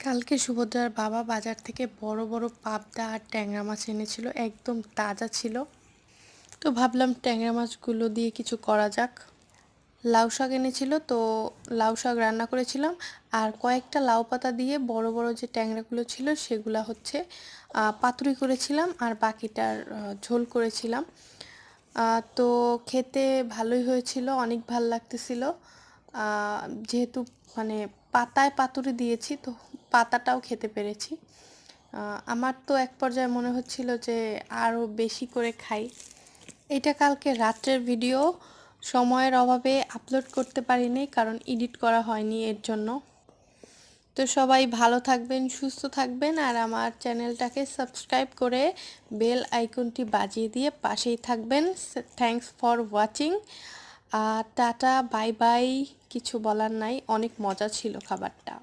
কালকে সুভদ্রার বাবা বাজার থেকে বড় বড় পাবদা আর ট্যাংরা মাছ এনেছিল, একদম তাজা ছিল। তো ভাবলাম ট্যাংরা মাছগুলো দিয়ে কিছু করা যাক। লাউ শাক এনেছিল, তো লাউ শাক রান্না করেছিলাম। আর কয়েকটা লাউ পাতা দিয়ে বড় বড় যে ট্যাংরাগুলো ছিল সেগুলা হচ্ছে পাতুরি করেছিলাম, আর বাকিটার ঝোল করেছিলাম। তো খেতে ভালোই হয়েছিল, অনেক ভাল লাগতেছিল। যেহেতু মানে পাতায় পাতুরি দিয়েছি, তো পাতাটাও খেতে পেরেছি। আমার তো এক পর্যায়ে মনে হচ্ছিল যে আরও বেশি করে খাই। এটা কালকে রাত্রের ভিডিও, সময়ের অভাবে আপলোড করতে পারিনি, কারণ এডিট করা হয়নি এর জন্য। তো সবাই ভালো থাকবেন, সুস্থ থাকবেন, আর আমার চ্যানেলটাকে সাবস্ক্রাইব করে বেল আইকনটি বাজিয়ে দিয়ে পাশেই থাকবেন। Thanks for watching. Tata, bye bye. কিছু বলার নাই, অনেক মজা ছিল খাবারটা।